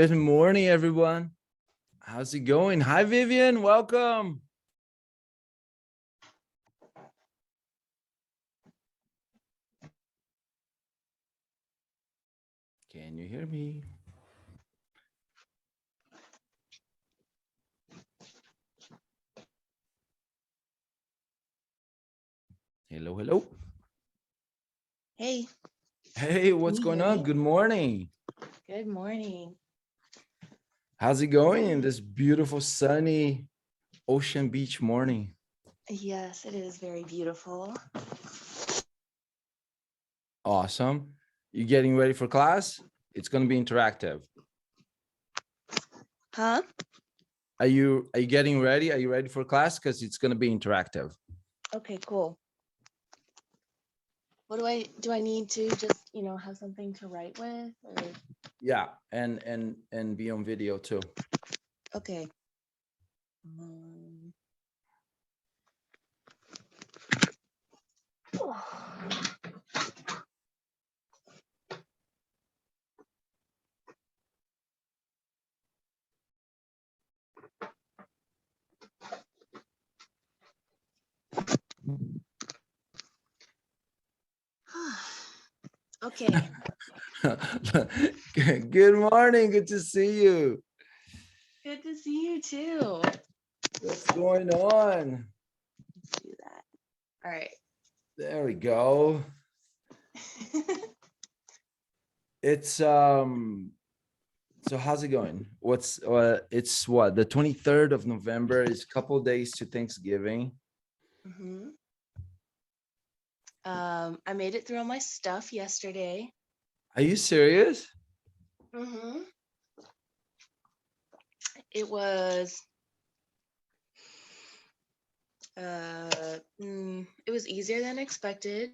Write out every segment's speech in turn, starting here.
Good morning, everyone. How's it going? Hi, Vivian. Welcome. Can you hear me? Hello, hello. Hey, Hey, can what's you going hear on? me? Good morning. Good morning. How's it going in this beautiful, sunny ocean beach morning? Yes, it is very beautiful. Awesome. You getting ready for class? It's going to be interactive. Huh? Are you getting ready? Are you ready for class? Because it's going to be interactive. Okay, cool. What do I need to just, have something to write with or Yeah, and be on video too. okay. Um, okay. Good morning. Good to see you. Good to see you too. What's going on? Let's do that. All right. There we go. It's so how's it going? What's it's what, the 23rd of November is a couple of days to Thanksgiving. hmm I made it through all my stuff yesterday. Are you serious? hmm It was it was easier than expected.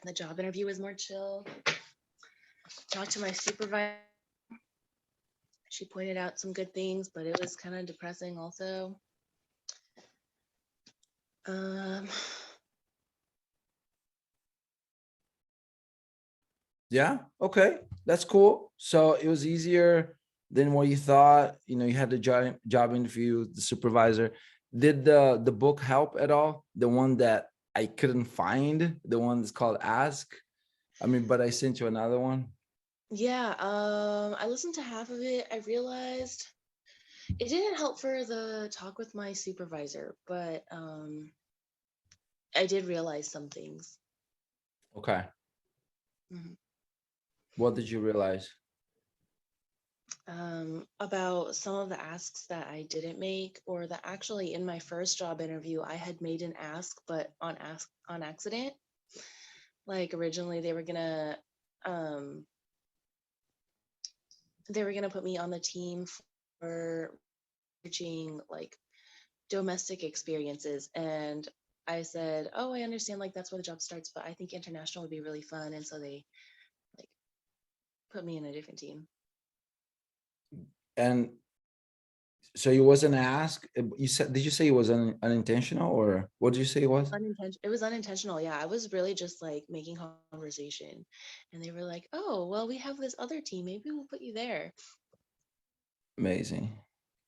The job interview was more chill. Talked to my supervisor. She pointed out some good things, but it was kind of depressing also. Um, Yeah, okay, that's cool. So it was easier than what you thought. You know, you had the job interview, the supervisor. Did the book help at all? The one that I couldn't find, the one that's called Ask. I mean, but I sent you another one. yeah, I listened to half of it. I realized it didn't help for the talk with my supervisor, but I did realize some things. Okay. Mhm. What did you realize? About some of the asks that I didn't make, or that actually in my first job interview I had made an ask, but on accident. Like originally um they were gonna put me on the team for reaching like domestic experiences, and I said, oh, I understand, like that's where the job starts, but I think international would be really fun, and so they like put me in a different team. And so it wasn't asked. You said, did you say it was unintentional, or what did you say it was? It was unintentional. Yeah, I was really just like making conversation, and they were like, oh, well, we have this other team, maybe we'll put you there. Amazing.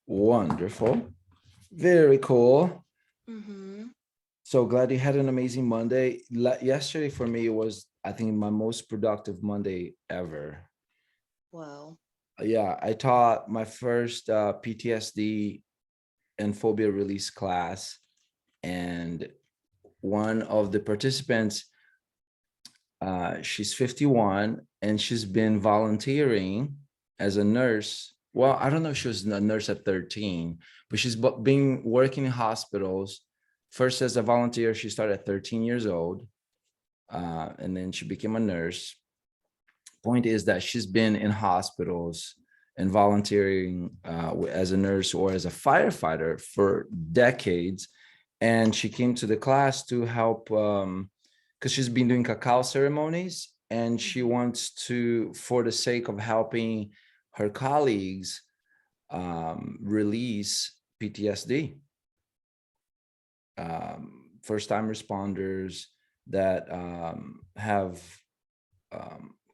Wonderful. Very cool. Mm-hmm. So glad you had an amazing Monday. Yesterday for me was, I think, my most productive Monday ever. Well, Yeah, I taught my first PTSD and phobia release class, and one of the participants, she's 51 and she's been volunteering as a nurse. Well, I don't know if she was a nurse at 13, but she's been working in hospitals. First as a volunteer, she started at 13 years old, and then she became a nurse. Point is that she's been in hospitals and volunteering as a nurse or as a firefighter for decades. And she came to the class to help, because she's been doing cacao ceremonies, and she mhm. wants to, for the sake of helping her colleagues, release PTSD, first time responders that have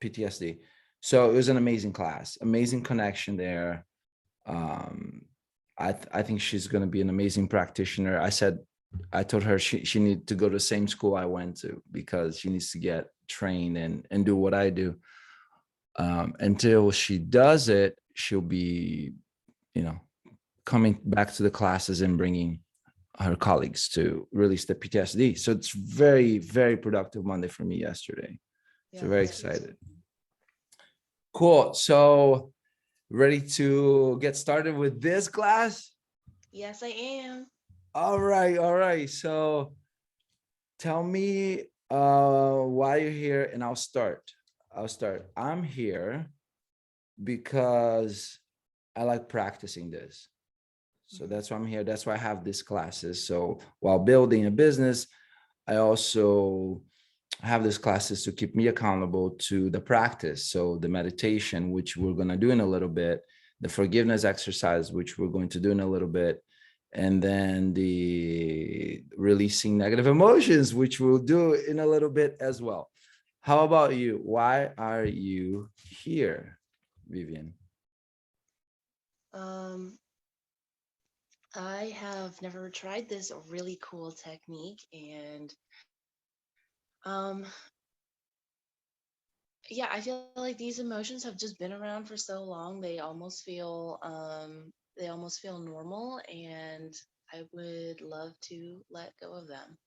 PTSD. So it was an amazing class, amazing connection there. Um, I think she's going to be an amazing practitioner. I told her she needs to go to the same school I went to because she needs to get trained and do what I do. Until she does it, she'll be, you know, coming back to the classes and bringing her colleagues to release the PTSD. So it's very, very productive Monday for me yesterday. So Yeah, very that's great. excited. Cool. So ready to get started with this class? Yes, I am. All right, all right. So tell me why you're here and I'll start. I'm here because I like practicing this. So Mhm. that's why I'm here. That's why I have these classes. So while building a business, I also have these classes to keep me accountable to the practice. So the meditation, which we're going to do in a little bit, the forgiveness exercise, which we're going to do in a little bit, and then the releasing negative emotions, which we'll do in a little bit as well. How about you? Why are you here, Vivian? Um, I have never tried this really cool technique, and um, yeah, I feel like these emotions have just been around for so long. They almost feel normal, and I would love to let go of them.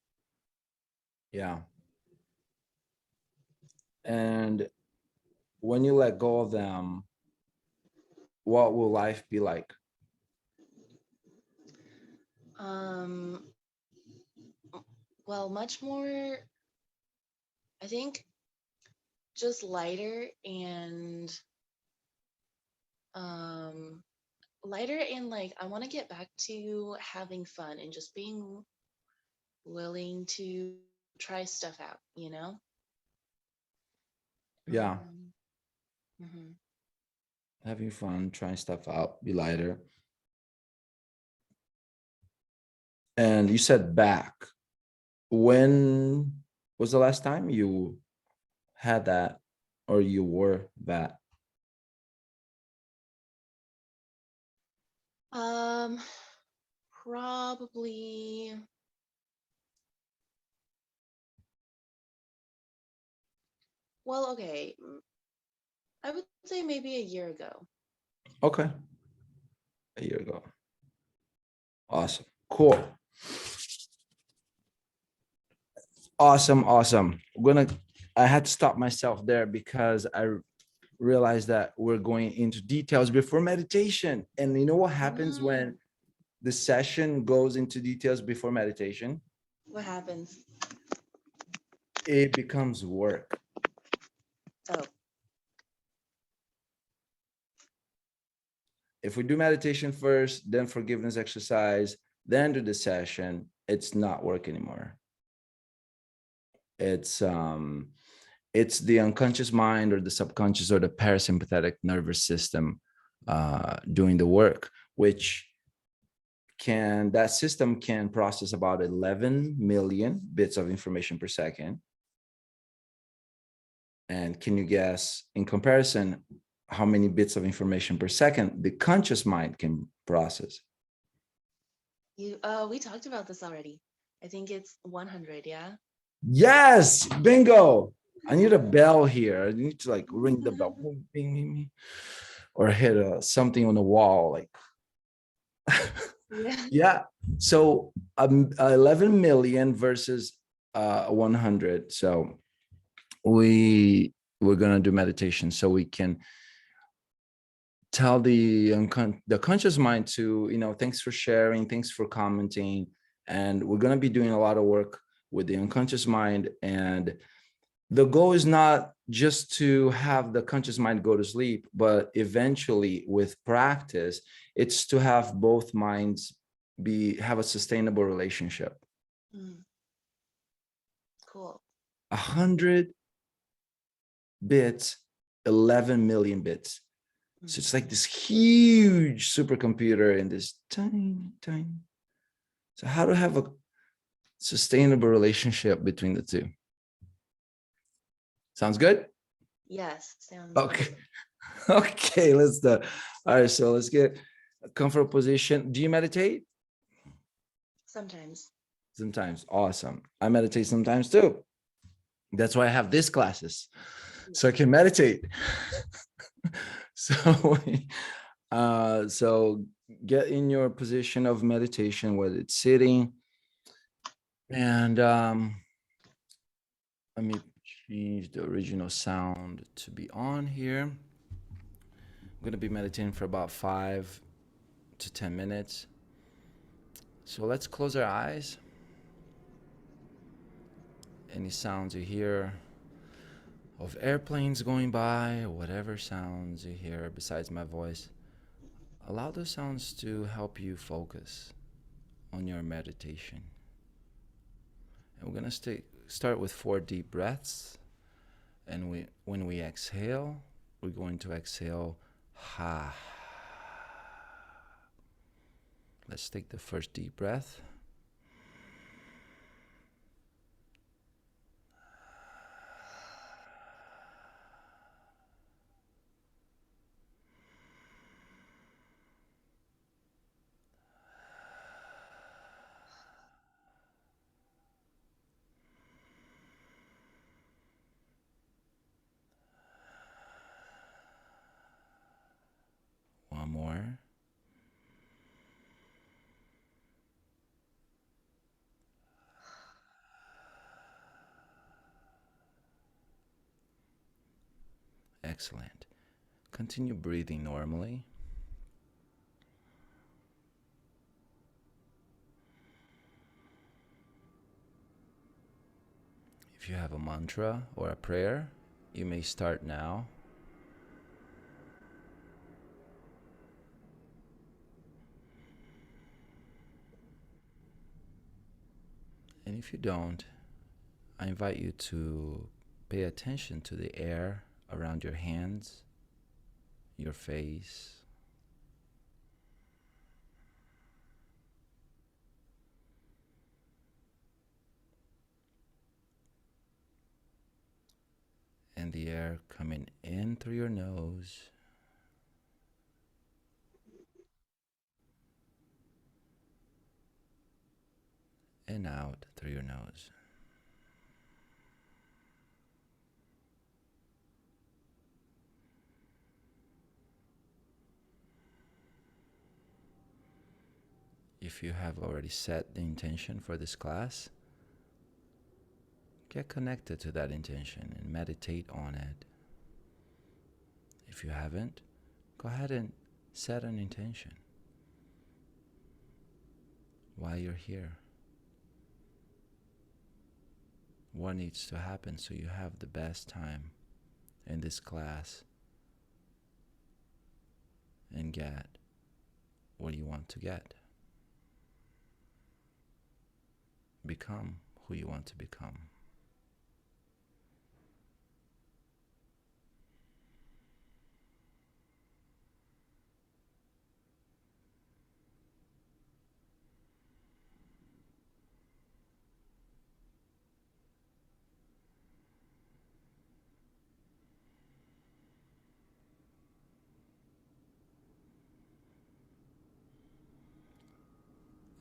Yeah. And when you let go of them, what will life be like? Um, well, much more, I think, just lighter and um lighter and like I want to get back to having fun and just being willing to try stuff out, you know? Yeah. Um, mhm. Having fun, trying stuff out, be lighter. And you said back. When was the last time you had that or you were that? Um, Probably, well, okay, I would say maybe a year ago. Okay. A year ago. Awesome. Cool. Awesome. Awesome. I had to stop myself there because I realized that we're going into details before meditation. And you know what happens when Mm, the session goes into details before meditation? what happens? It becomes work. Oh, If we do meditation first, then forgiveness exercise, then do the session, it's not work anymore. It's um it's the unconscious mind or the subconscious or the parasympathetic nervous system doing the work, which that system can process about 11 million bits of information per second. And can you guess, in comparison, how many bits of information per second the conscious mind can process? we talked about this already. I think it's 100, yeah? Yes, bingo. I need a bell here. I need to like ring the bell, boom, bing, bing, bing, or hit something on the wall. Like, Yeah. yeah. So 11 million versus 100. So we're gonna do meditation so we can tell the conscious mind to, thanks for sharing, thanks for commenting, and we're gonna be doing a lot of work with the unconscious mind. And the goal is not just to have the conscious mind go to sleep, but eventually with practice, it's to have both minds have a sustainable relationship. Mm, cool. 100 bits, 11 million bits. So Mm. it's like this huge supercomputer in this tiny, tiny. So how to have a sustainable relationship between the two? Sounds good? Yes, sounds Okay. awesome. Okay, let's do. All right, so let's get a comfortable position. Do you meditate? Sometimes. Sometimes. Awesome. I meditate sometimes too. That's why I have these classes, so I Yes. can meditate. So, so get in your position of meditation, whether it's sitting, and let me change the original sound to be on here. I'm going to be meditating for about 5 to 10 minutes. So let's close our eyes. Any sounds you hear of airplanes going by, or whatever sounds you hear besides my voice, allow those sounds to help you focus on your meditation. And we're going to start with 4 deep breaths. And when we exhale, we're going to exhale ha. Let's take the first deep breath. One more. Excellent. Continue breathing normally. If you have a mantra or a prayer, you may start now. And if you don't, I invite you to pay attention to the air around your hands, your face, and the air coming in through your nose and out through your nose. If you have already set the intention for this class, get connected to that intention and meditate on it. If you haven't, go ahead and set an intention while you're here. What needs to happen so you have the best time in this class and get what you want to get? Become who you want to become.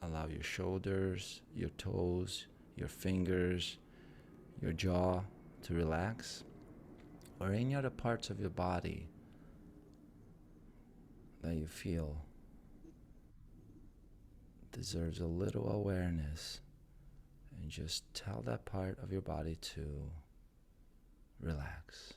Allow your shoulders, your toes, your fingers, your jaw to relax, or any other parts of your body that you feel deserves a little awareness, and just tell that part of your body to relax.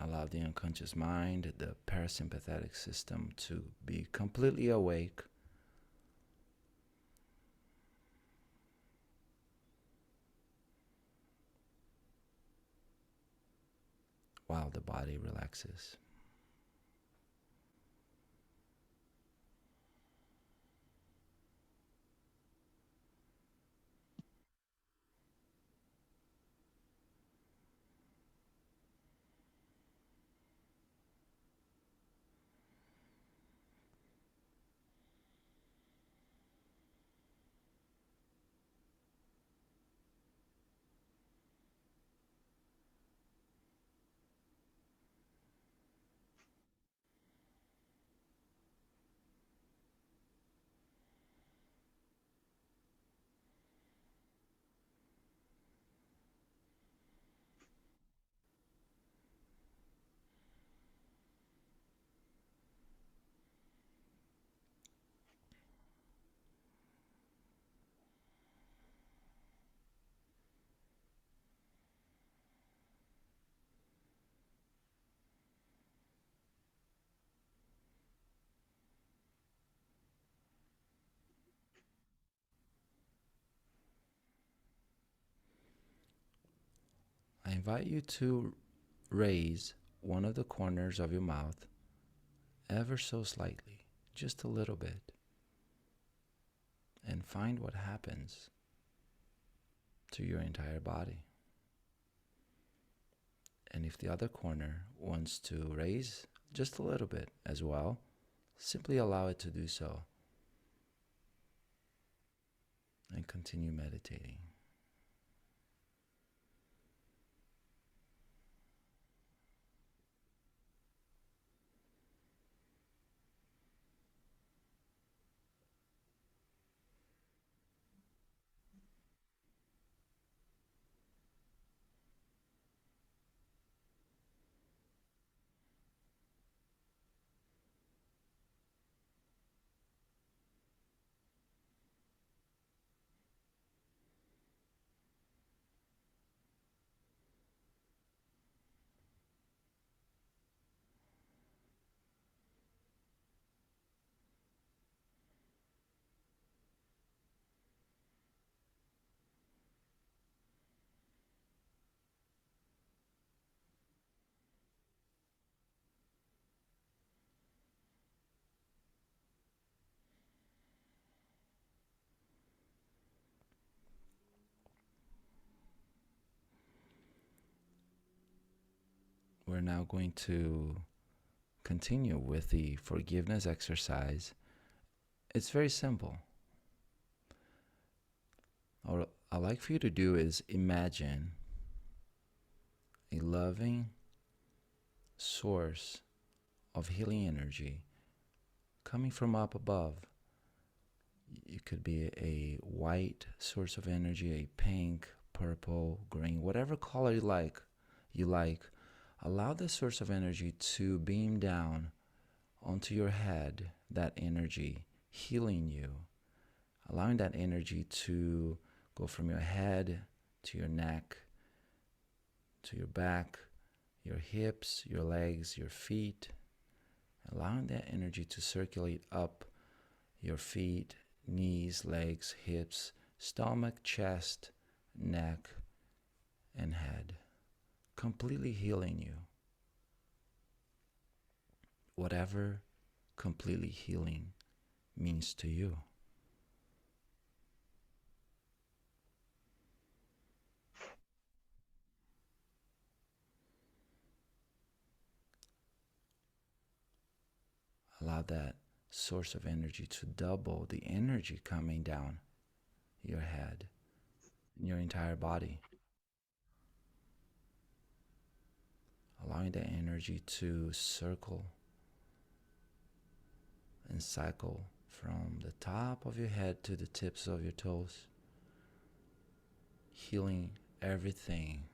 Allow the unconscious mind, the parasympathetic system, to be completely awake while the body relaxes. invite you to raise one of the corners of your mouth ever so slightly, just a little bit, and find what happens to your entire body. And if the other corner wants to raise just a little bit as well, simply allow it to do so and continue meditating. We're now going to continue with the forgiveness exercise. It's very simple. What I'd like for you to do is imagine a loving source of healing energy coming from up above. It could be a white source of energy, a pink, purple, green, whatever color you like. Allow the source of energy to beam down onto your head, that energy healing you, allowing that energy to go from your head to your neck, to your back, your hips, your legs, your feet, allowing that energy to circulate up your feet, knees, legs, hips, stomach, chest, neck, and head, completely healing you. Whatever completely healing means to you. Allow that source of energy to double the energy coming down your head and your entire body. Allowing that energy to circle and cycle from the top of your head to the tips of your toes, healing everything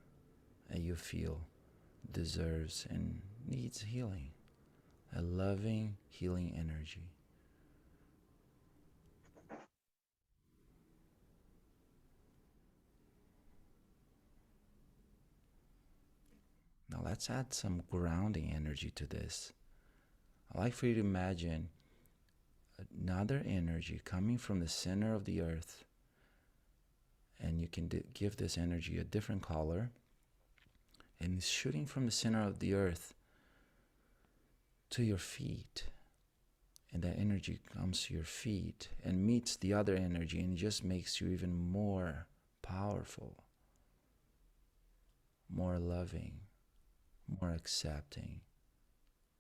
that you feel deserves and needs healing. A loving, healing energy. Now let's add some grounding energy to this. I'd like for you to imagine another energy coming from the center of the earth, and you can give this energy a different color, and it's shooting from the center of the earth to your feet, and that energy comes to your feet and meets the other energy and just makes you even more powerful, more loving, more accepting,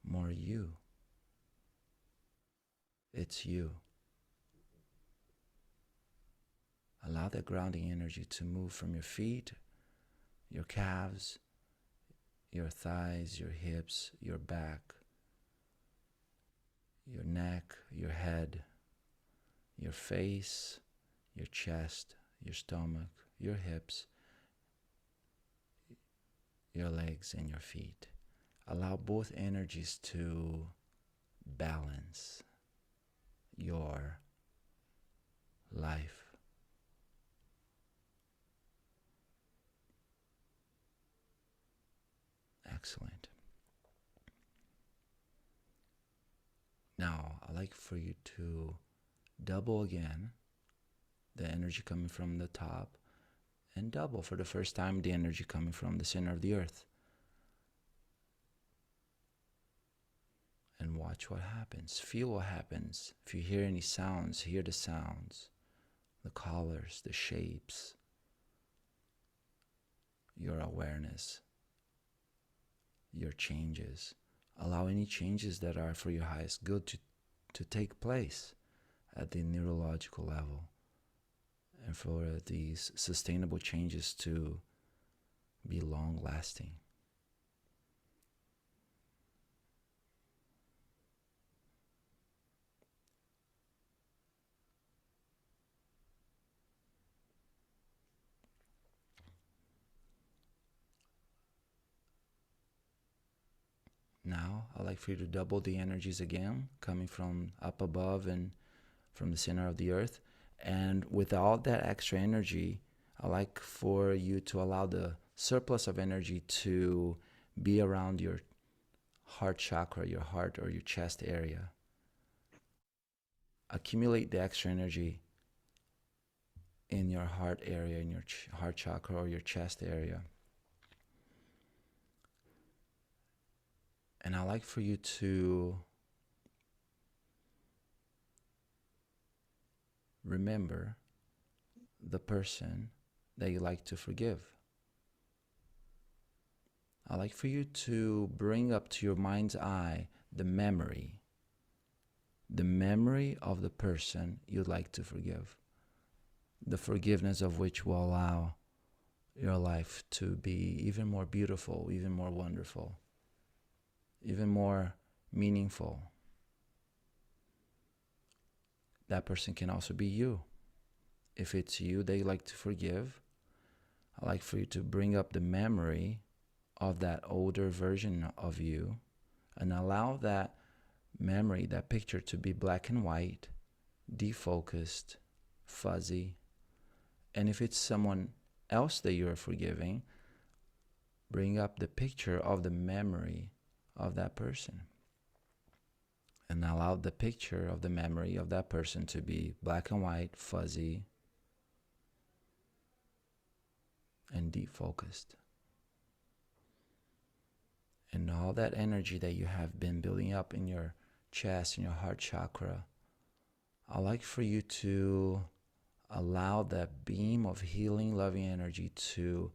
more you. It's you. Allow that grounding energy to move from your feet, your calves, your thighs, your hips, your back, your neck, your head, your face, your chest, your stomach, your hips, your legs, and your feet. Allow both energies to balance your life. Excellent. Now, I'd like for you to double again the energy coming from the top and double for the first time the energy coming from the center of the earth. And watch what happens. Feel what happens. If you hear any sounds, hear the sounds, the colors, the shapes, your awareness, your changes. Allow any changes that are for your highest good to take place at the neurological level, and for these sustainable changes to be long lasting. Now, I'd like for you to double the energies again, coming from up above and from the center of the earth. And with all that extra energy, I like for you to allow the surplus of energy to be around your heart chakra, your heart or your chest area. Accumulate the extra energy in your heart area, in your heart chakra or your chest area. And I like for you to remember the person that you like to forgive. I like for you to bring up to your mind's eye the memory of the person you'd like to forgive, the forgiveness of which will allow your life to be even more beautiful, even more wonderful, even more meaningful. That person can also be you. If it's you that you like to forgive, I like for you to bring up the memory of that older version of you and allow that memory, that picture, to be black and white, defocused, fuzzy. And if it's someone else that you're forgiving, bring up the picture of the memory of that person and allow the picture of the memory of that person to be black and white, fuzzy, and defocused. And all that energy that you have been building up in your chest, in your heart chakra, I like for you to allow that beam of healing, loving energy to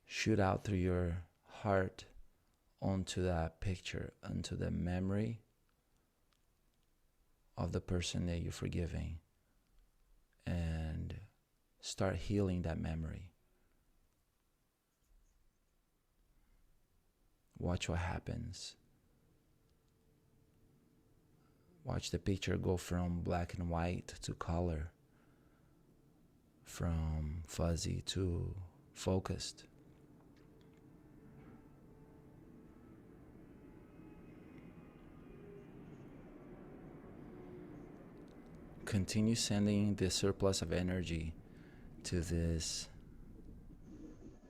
shoot out through your heart onto that picture, onto the memory of the person that you're forgiving, and start healing that memory. Watch what happens. Watch the picture go from black and white to color, from fuzzy to focused. Continue sending the surplus of energy to this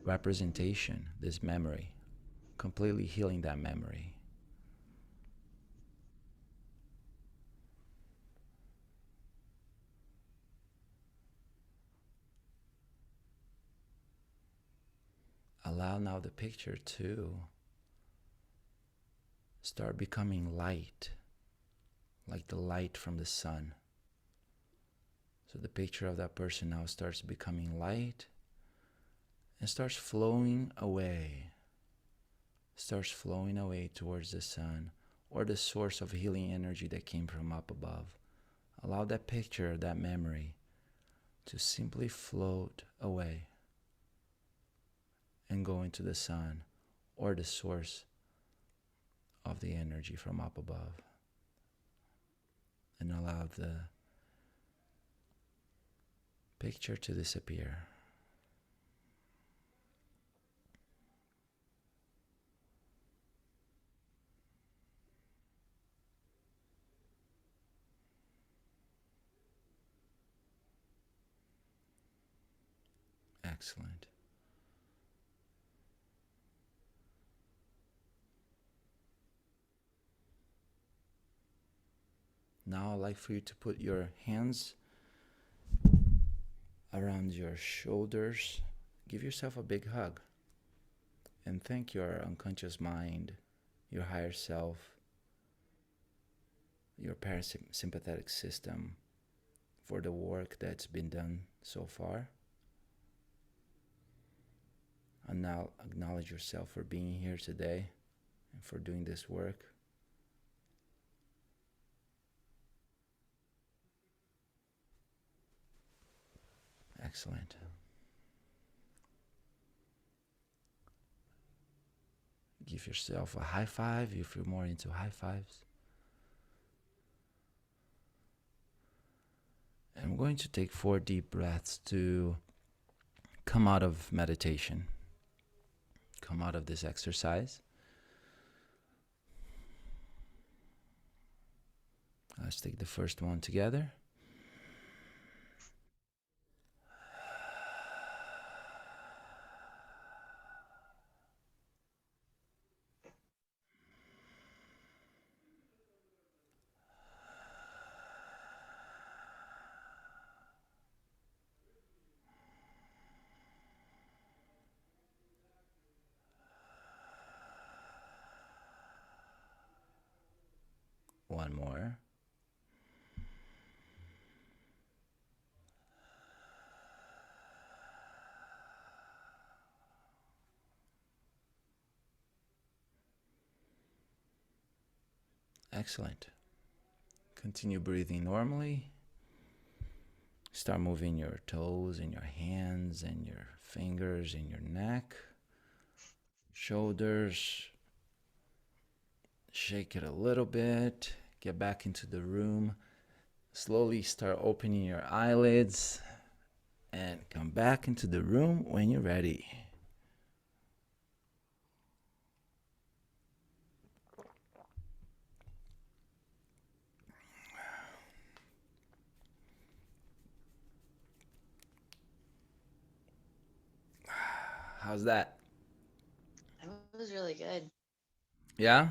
representation, this memory, completely healing that memory. Allow now the picture to start becoming light, like the light from the sun. So the picture of that person now starts becoming light and starts flowing away towards the sun or the source of healing energy that came from up above. Allow that picture, that memory, to simply float away and go into the sun or the source of the energy from up above. And allow the picture to disappear. Excellent. Now I'd like for you to put your hands around your shoulders Give yourself a big hug and thank your unconscious mind, your higher self, your parasympathetic system for the work that's been done so far. And now acknowledge yourself for being here today and for doing this work. Excellent. Give yourself a high five if you're more into high fives. And I'm going to take 4 deep breaths to come out of meditation, come out of this exercise. Let's take the first one together. One more. Excellent. Continue breathing normally. Start moving your toes and your hands and your fingers and your neck, shoulders. Shake it a little bit. Get back into the room. Slowly start opening your eyelids and come back into the room when you're ready. How's that? That was really good. Yeah?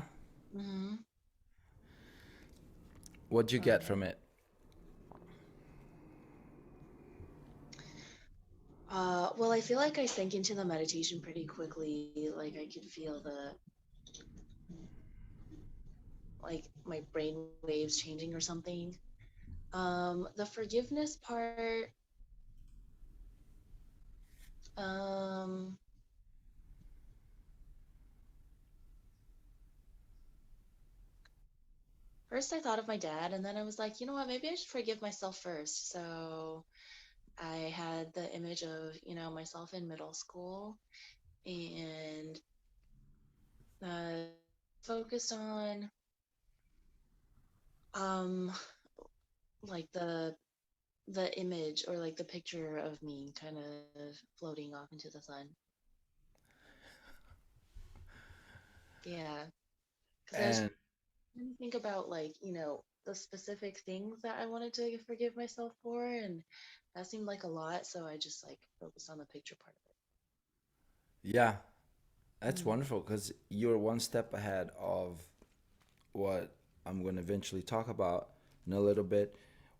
Mm-hmm. What'd you Oh get yeah. from it? Well, I feel like I sank into the meditation pretty quickly. Like I could feel like my brain waves changing or something. The forgiveness part, um, first I thought of my dad, and then I was like, you know what, maybe I should forgive myself first. So I had the image of, myself in middle school and uh, focused on um like the image or like the picture of me kind of floating off into the sun. Yeah, because I was And trying to think about like, the specific things that I wanted to forgive myself for, and that seemed like a lot, so I just like focused on the picture part yeah, of that's it. wonderful because you're one step ahead of what I'm going to eventually talk about in a little bit,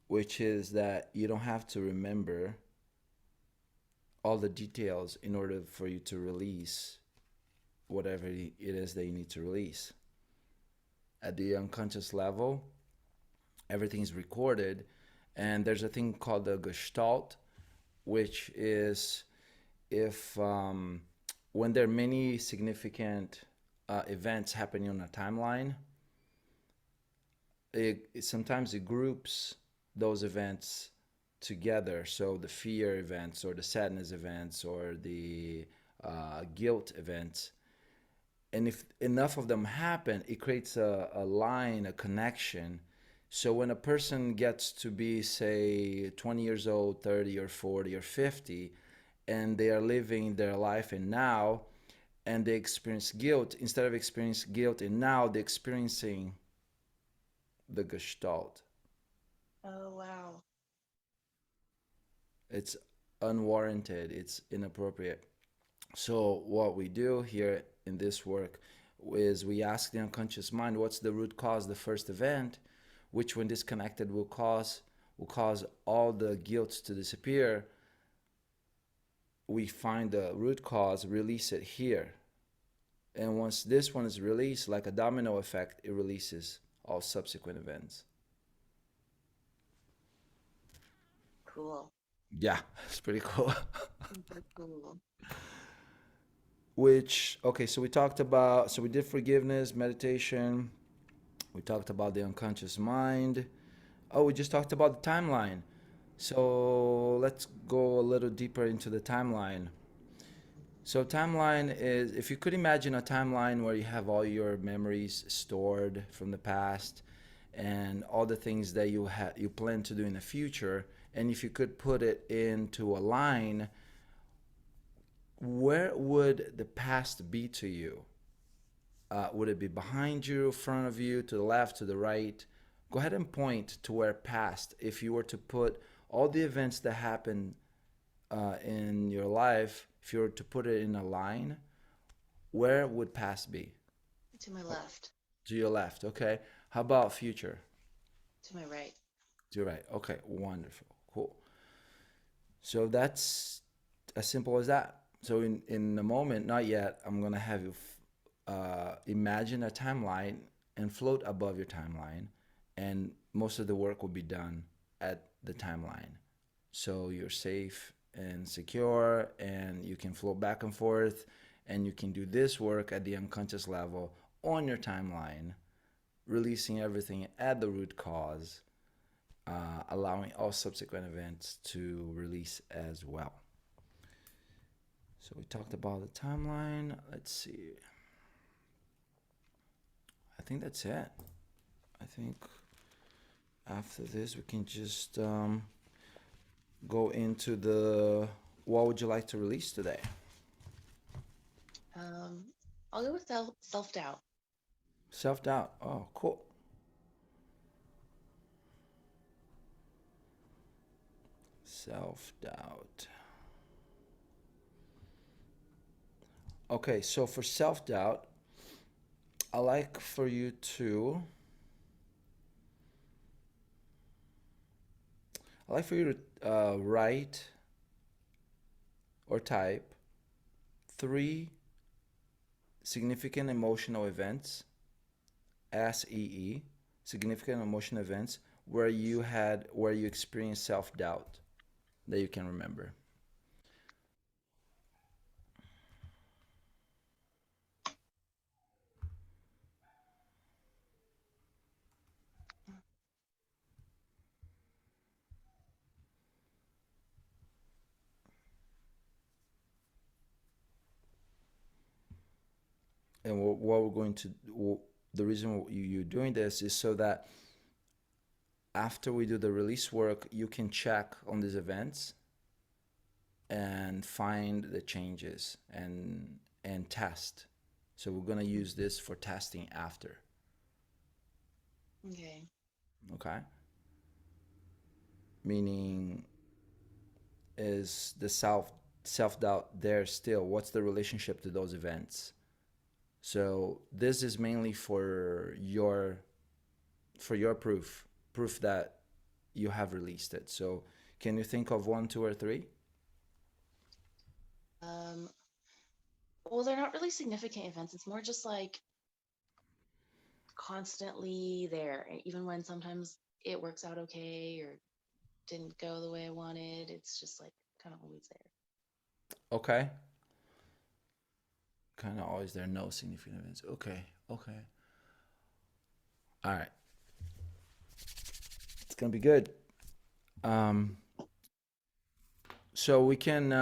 which is that you don't have to remember all the details in order for you to release whatever it is that you need to release. At the unconscious level, everything's recorded, and there's a thing called the gestalt, which is if when there are many significant events happening on a timeline, sometimes it groups those events together. So the fear events, or the sadness events, or the guilt events, and if enough of them happen, it creates a line, a connection. So when a person gets to be, say, 20 years old, 30 or 40 or 50, and they are living their life in now, and they experience guilt, instead of experiencing guilt in now, they're experiencing the gestalt. Oh, wow. It's unwarranted, it's inappropriate. So what we do here in this work is we ask the unconscious mind, what's the root cause, the first event, which when disconnected will cause all the guilt to disappear. we find the root cause, release it here. And once this one is released, like a domino effect, it releases all subsequent events. Cool. Yeah, it's pretty cool. Super cool. Which, okay, so we talked about, so we did forgiveness, meditation. We talked about the unconscious mind. Oh, we just talked about the timeline. So let's go a little deeper into the timeline. So timeline is, if you could imagine a timeline where you have all your memories stored from the past and all the things that you plan to do in the future, and if you could put it into a line, where would the past be to you? Would it be behind you, front of you, to the left, to the right? Go ahead and point to where past, if you were to put all the events that happened in your life, if you were to put it in a line, where would past be? To my Oh, left. to your left, okay. How about future? To my right. To your right, okay, wonderful, cool. So that's as simple as that. So in the moment, not yet, I'm gonna have you imagine a timeline and float above your timeline, and most of the work will be done at the timeline. So you're safe and secure, and you can float back and forth, and you can do this work at the unconscious level on your timeline, releasing everything at the root cause, allowing all subsequent events to release as well. So we talked about the timeline. Let's see. I think that's it. I think after this we can just go into the what would you like to release today? Um, I'll go with self doubt. Self doubt. Oh, cool. Self doubt. Okay, so for self doubt, I like for you to I like for you to write or type three significant emotional events, SEE, significant emotional events where you experienced self doubt that you can remember. And what we're going to the reason you're doing this is so that after we do the release work, you can check on these events and find the changes and test. So we're gonna use this for testing after. Okay. Okay. Meaning, is the self doubt there still? What's the relationship to those events? So this is mainly for your proof that you have released it. So can you think of one, two, or three? Um, well, they're not really significant events. It's more just like constantly there. And even when sometimes it works out okay or didn't go the way I wanted, it's just like kind of always there. Okay. Kind of always there, no significant events. Okay. Okay. All right. It's gonna be good. Um, so we can.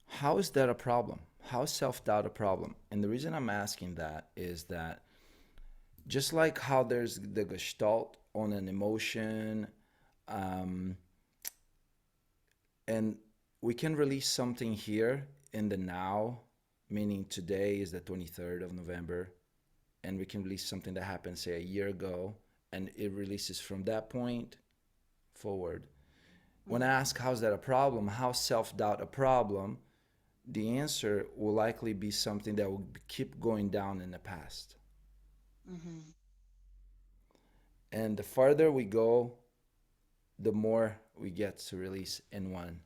How is that a problem? How is self doubt a problem? And the reason I'm asking that is that just like how there's the gestalt on an emotion, um, and we can release something here in the now, meaning today is the 23rd of November, and we can release something that happened, say, a year ago, and it releases from that point forward. When I Mm-hmm. ask how's that a problem, how's self doubt a problem, the answer will likely be something that will keep going down in the past. Mm-hmm. And the farther we go, the more we get to release in one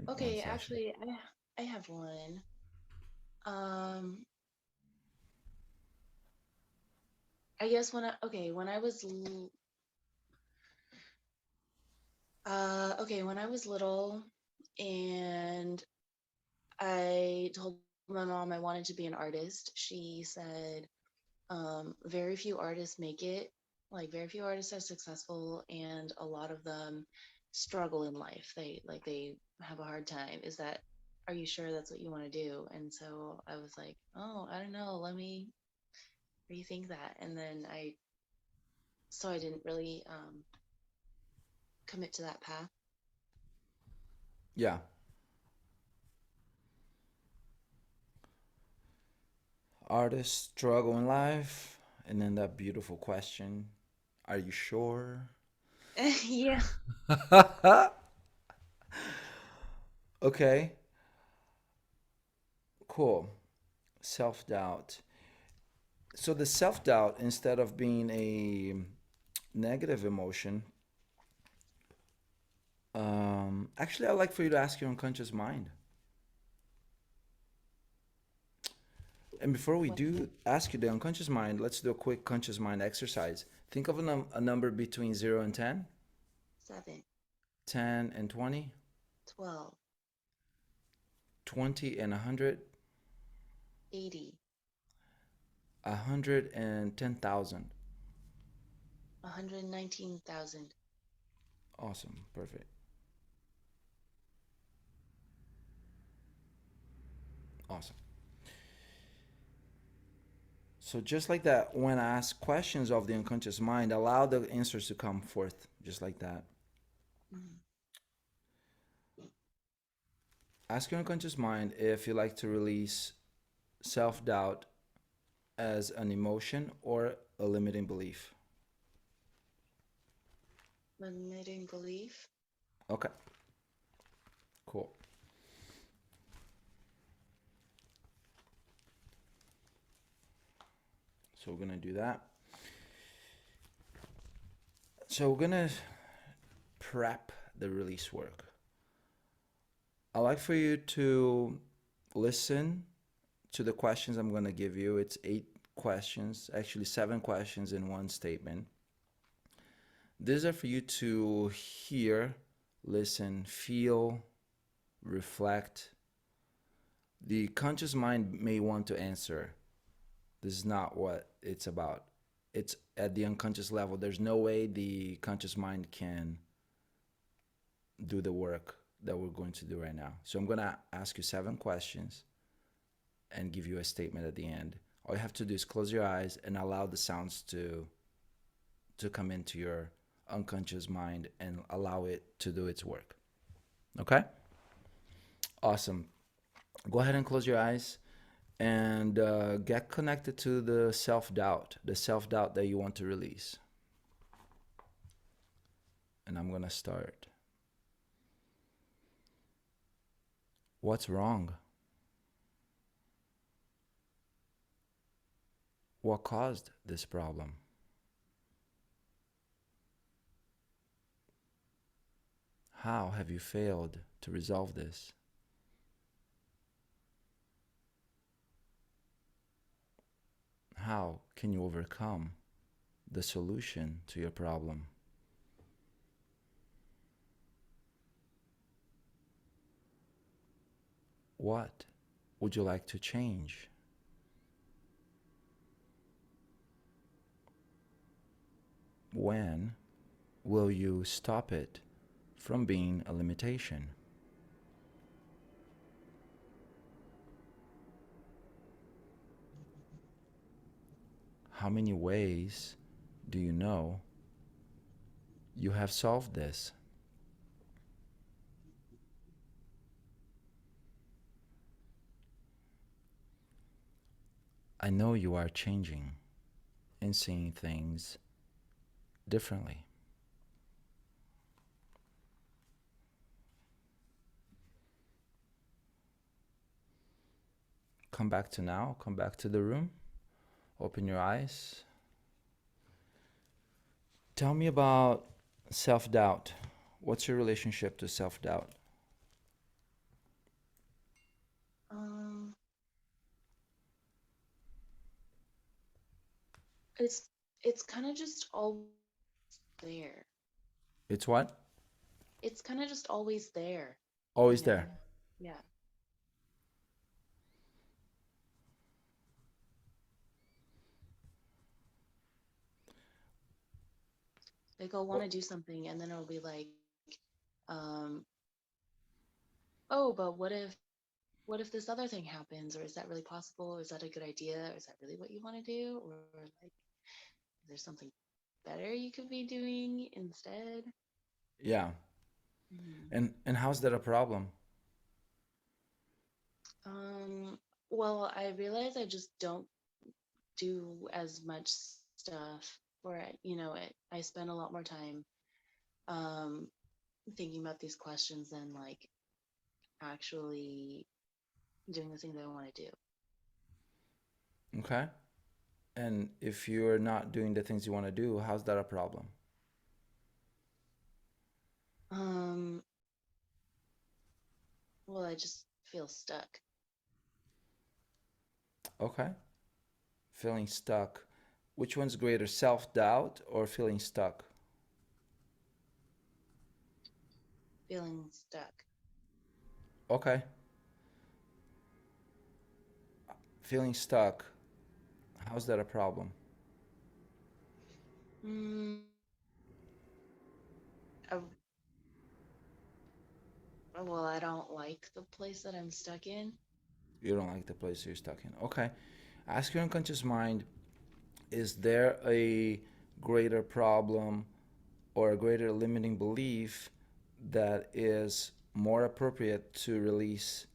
Okay, session? actually, I have one. Um, I guess when I was when I was little and I told my mom I wanted to be an artist, she said, very few artists make it. Like very few artists are successful, and a lot of them struggle in life. They have a hard time. Are you sure that's what you want to do? And so I was like, oh, I don't know. Let me rethink that. And then I didn't really commit to that path. Yeah. Artists struggle in life. And then that beautiful question, are you sure? Yeah. Okay, cool. Self doubt. So the self doubt, instead of being a negative emotion, actually, I'd like for you to ask your unconscious mind. And before we What? do ask you the unconscious mind, let's do a quick conscious mind exercise. Think of a number between 0 and 10, 7, 10 and 20, 12, 20 and 100, 80, 110,000. 119,000. Awesome. Perfect. Awesome. So just like that, when I ask questions of the unconscious mind, allow the answers to come forth, just like that. Mhm. Ask your unconscious mind if you like to release self doubt as an emotion or a limiting belief. Limiting belief. Okay, cool. So we're gonna do that. So we're gonna prep the release work. I'd like for you to listen to the questions I'm gonna give you. It's 8 questions, actually 7 questions in one statement. These are for you to hear, listen, feel, reflect. The conscious mind may want to answer. This is not what it's about. It's at the unconscious level. There's no way the conscious mind can do the work that we're going to do right now. So I'm going to ask you 7 questions and give you a statement at the end. All you have to do is close your eyes and allow the sounds to come into your unconscious mind and allow it to do its work. Okay? Awesome. Go ahead and close your eyes and get connected to the self doubt that you want to release. And I'm going to start. What's wrong? What caused this problem? How have you failed to resolve this? How can you overcome the solution to your problem? What would you like to change? When will you stop it from being a limitation? How many ways do you know you have solved this? I know you are changing and seeing things differently. Come back to now, come back to the room, open your eyes. Tell me about self doubt. What's your relationship to self-doubt? Um, it's it's kind of just all there. It's what? It's kind of just always there, you Always know? there. Yeah. Like I'll want What? to do something and then it'll be like, um, oh, but what if this other thing happens? Or is that really possible? Or is that a good idea? Or is that really what you want to do? Or like, is there something better you could be doing instead? Yeah. Hmm. And how's that a problem? Um, well, I realize I just don't do as much stuff, or I spend a lot more time um thinking about these questions than like actually doing the things I want to do. Okay. And if you're not doing the things you want to do, how's that a problem? Um, well, I just feel stuck. Okay. Feeling stuck. Which one's greater, self-doubt or feeling stuck? Feeling stuck. Okay. Feeling stuck. How's that a problem? Mm, I, well, I don't like the place that I'm stuck in. You don't like the place you're stuck in. Okay. Ask your unconscious mind, is there a greater problem or a greater limiting belief that is more appropriate to release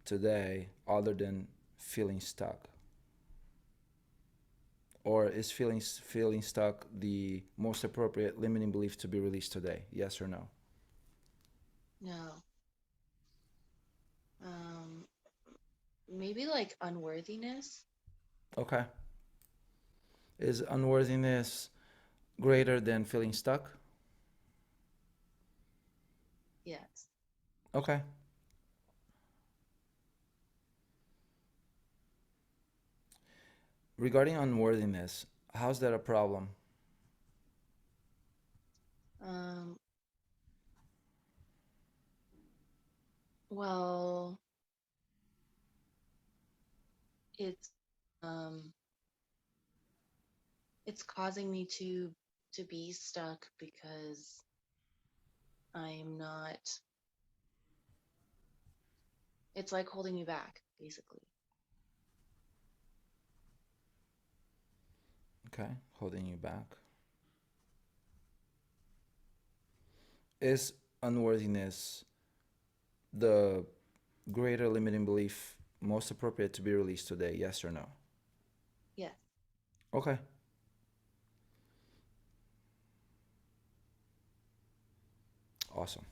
today other than feeling stuck? Or is feeling stuck the most appropriate limiting belief to be released today? Yes or no? No. Um, maybe like unworthiness. Okay. Is unworthiness greater than feeling stuck? Yes. Okay. Regarding unworthiness, how's that a problem? Um, well, it's um it's causing me to be stuck because I'm not, it's like holding me back, basically. Okay, holding you back. Is unworthiness the greater limiting belief most appropriate to be released today? Yes or no? Yes. Okay, awesome.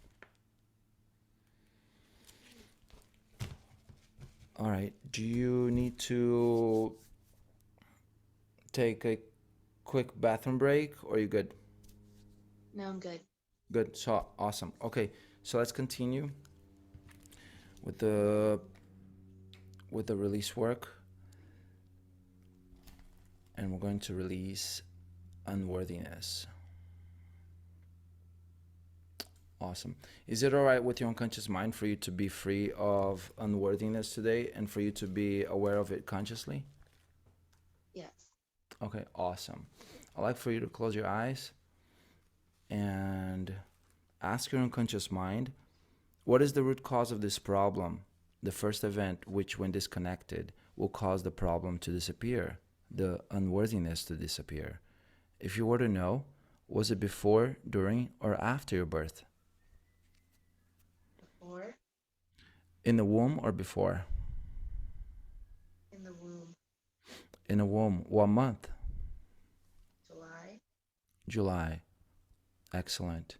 All right. Do you need to take a quick bathroom break or are you good? No, I'm good. Good. So awesome. Okay, so let's continue with the release work, and we're going to release unworthiness. Awesome. Is it all right with your unconscious mind for you to be free of unworthiness today and for you to be aware of it consciously? Yes. Okay, awesome. I'd like for you to close your eyes and ask your unconscious mind, what is the root cause of this problem? The first event which, when disconnected, will cause the problem to disappear, the unworthiness to disappear. If you were to know, was it before, during, or after your birth? Before, In the womb or before? in the womb. In the womb. What month? July. July. Excellent.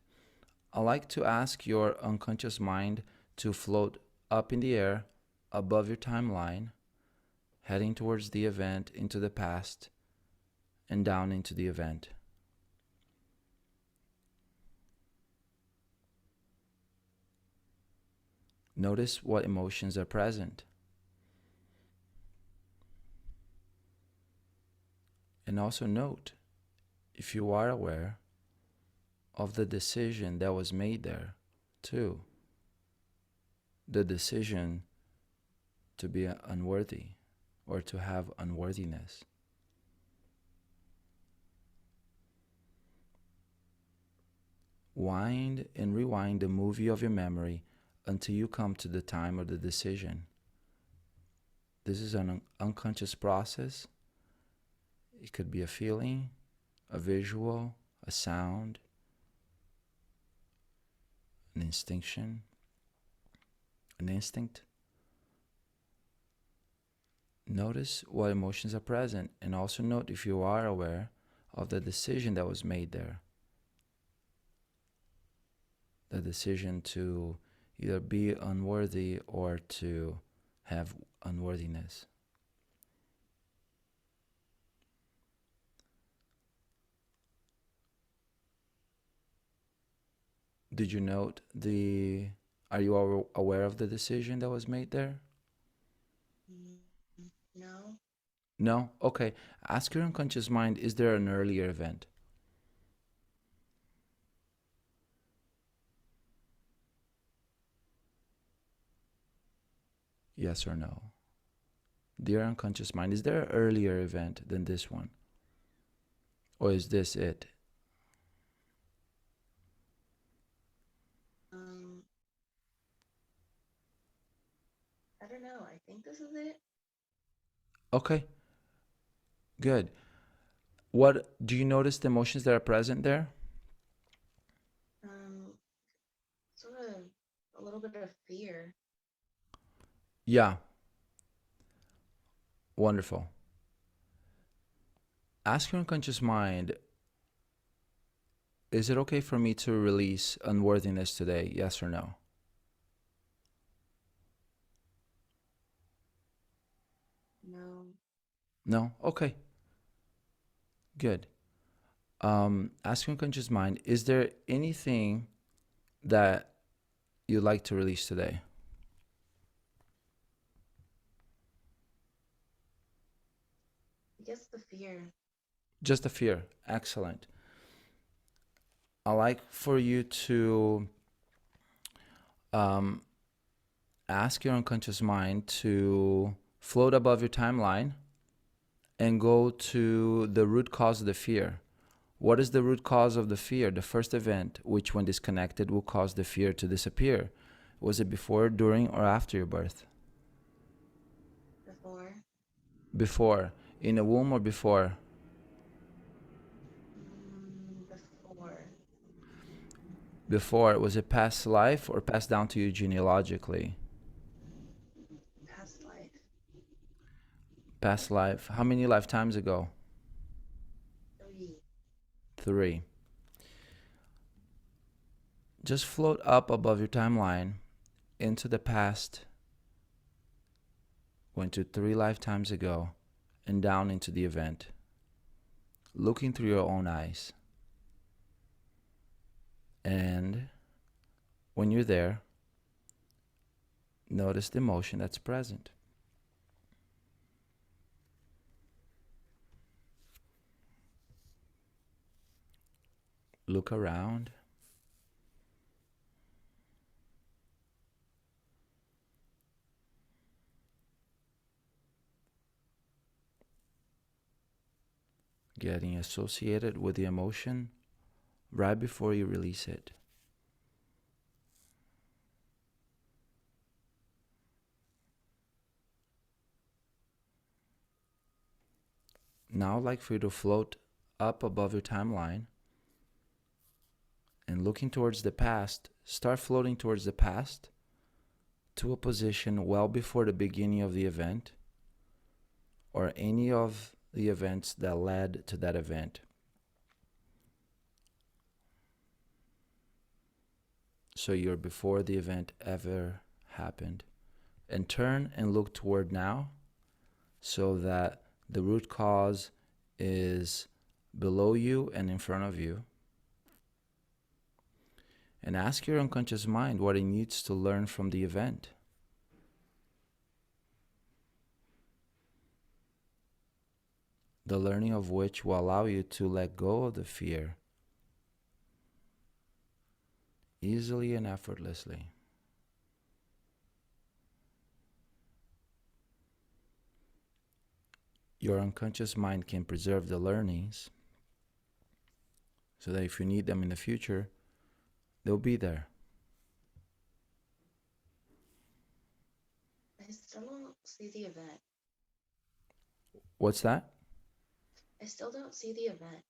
I like to ask your unconscious mind to float up in the air above your timeline, heading towards the event into the past and down into the event. Notice what emotions are present. And also note if you are aware of the decision that was made there, too. The decision to be unworthy or to have unworthiness. Wind and rewind the movie of your memory until you come to the time of the decision. This is an unconscious process. It could be a feeling, a visual, a sound, an instinct. Notice what emotions are present, and also note if you are aware of the decision that was made there. The decision to either be unworthy or to have unworthiness. Did you note are you aware of the decision that was made there? No. No? Okay. Ask your unconscious mind, is there an earlier event? Yes or no? Dear unconscious mind, is there an earlier event than this one? Or is this it? I don't know. I think this is it. Okay, good. What do you notice the emotions that are present there? Um, Sort of a little bit of fear. Yeah, wonderful. Ask your unconscious mind, is it okay for me to release unworthiness today? Yes or no? No. No? Okay, good. Ask your unconscious mind, is there anything that you'd like to release today? I guess the fear. Just a fear. Excellent. I like for you to um, ask your unconscious mind to float above your timeline and go to the root cause of the fear. What is the root cause of the fear? The first event, which when disconnected will cause the fear to disappear. Was it before, during, or after your birth? Before. Before. In the womb or before? Before. Before. Was it past life or passed down to you genealogically? Past life. Past life. How many lifetimes ago? 3. 3. Just float up above your timeline into the past, went to 3 lifetimes ago, and down into the event, looking through your own eyes. And when you're there, notice the emotion that's present. Look around. Getting associated with the emotion right before you release it. Now I'd like for you to float up above your timeline and looking towards the past, start floating towards the past to a position well before the beginning of the event or any of the events that led to that event. So you're before the event ever happened. And turn and look toward now so that the root cause is below you and in front of you. and ask your unconscious mind what it needs to learn from the event. The learning of which will allow you to let go of the fear easily and effortlessly. Your unconscious mind can preserve the learnings so that if you need them in the future, they'll be there. I still don't see the event. What's that? I still don't see the event.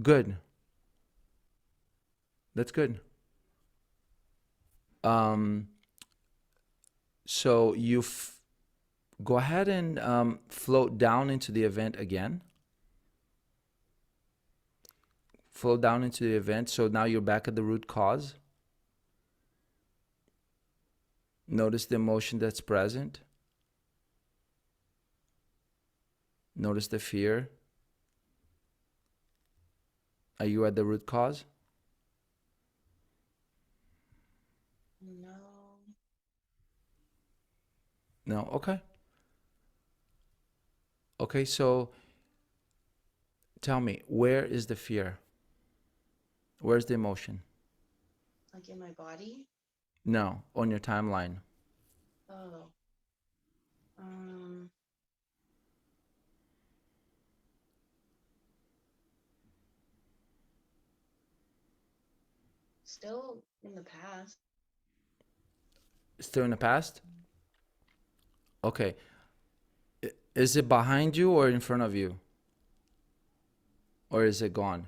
Good. That's good. Um, so go ahead and float down into the event again. Float down into the event. So now you're back at the root cause. Notice the emotion that's present. Notice the fear. Are you at the root cause? No. No? Okay. Okay, so tell me, where is the fear? Where's the emotion? Like in my body? No, on your timeline. Oh. Um, Still in the past. Still in the past? Okay. Is it behind you or in front of you? Or is it gone?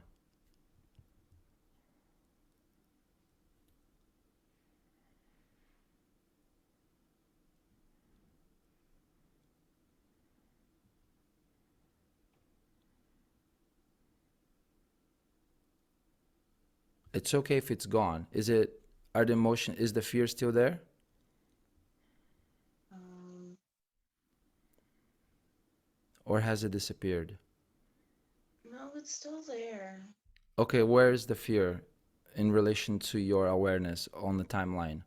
It's okay if it's gone. Is the fear still there? Um, Or has it disappeared? no, it's still there. Okay, where is the fear in relation to your awareness on the timeline?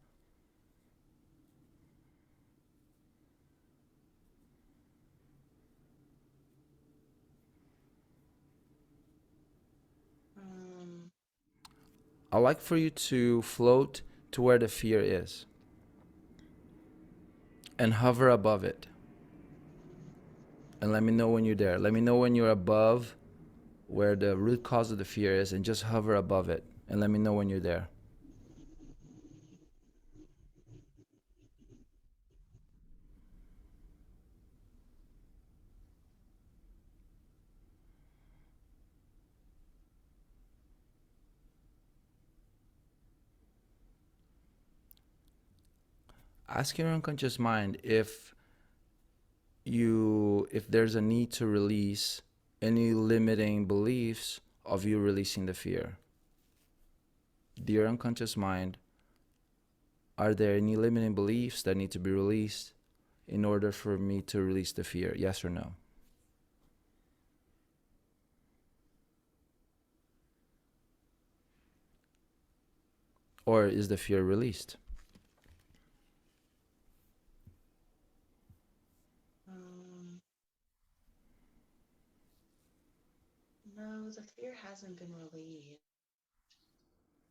Um, I'd like for you to float to where the fear is and hover above it. And let me know when you're there. Let me know when you're above where the root cause of the fear is and just hover above it. And let me know when you're there. Ask your unconscious mind if there's a need to release any limiting beliefs of you releasing the fear. Dear unconscious mind, are there any limiting beliefs that need to be released in order for me to release the fear? Yes or no? Or is the fear released? um, no, the fear hasn't been relieved.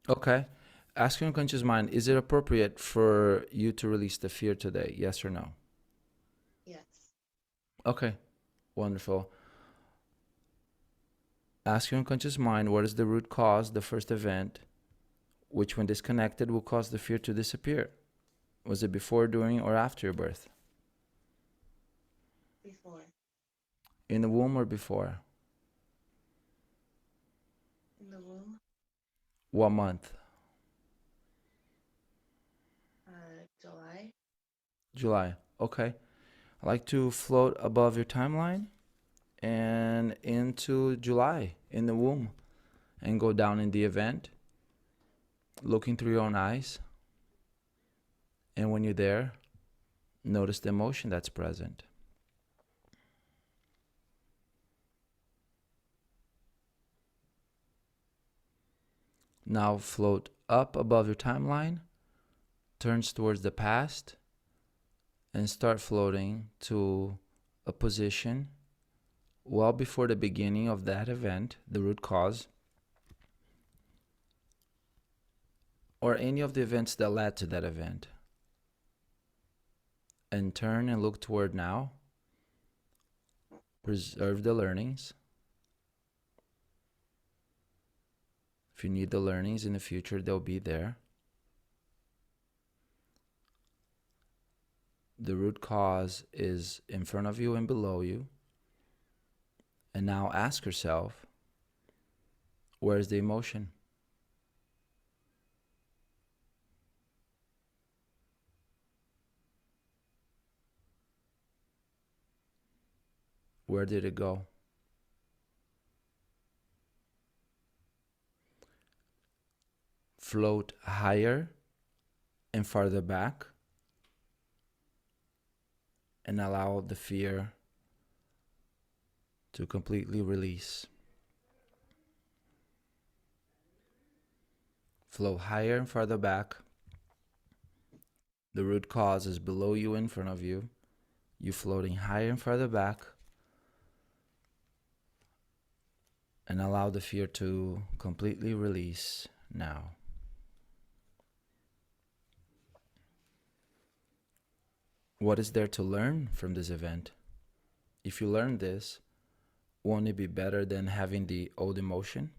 Okay. Ask your unconscious mind, is it appropriate for you to release the fear today? Yes or no? Yes. Okay. Wonderful. Ask your unconscious mind, what is the root cause, the first event, which when disconnected will cause the fear to disappear? Was it before, during, or after your birth? Before. In the womb or before? In the womb? What month? July? July. Okay. I like to float above your timeline and into July in the womb and go down in the event, looking through your own eyes. And when you're there, notice the emotion that's present. Now float up above your timeline, turns towards the past, and start floating to a position well before the beginning of that event, the root cause, or any of the events that led to that event. And turn and look toward now. Preserve the learnings. If you need the learnings in the future, they'll be there. The root cause is in front of you and below you. And now ask yourself, where's the emotion? Where did it go? Float higher and farther back, and allow the fear to completely release. Float higher and farther back. The root cause is below you, in front of you. You floating higher and farther back, and allow the fear to completely release now. What is there to learn from this event? If you learn this, won't it be better than having the old emotion?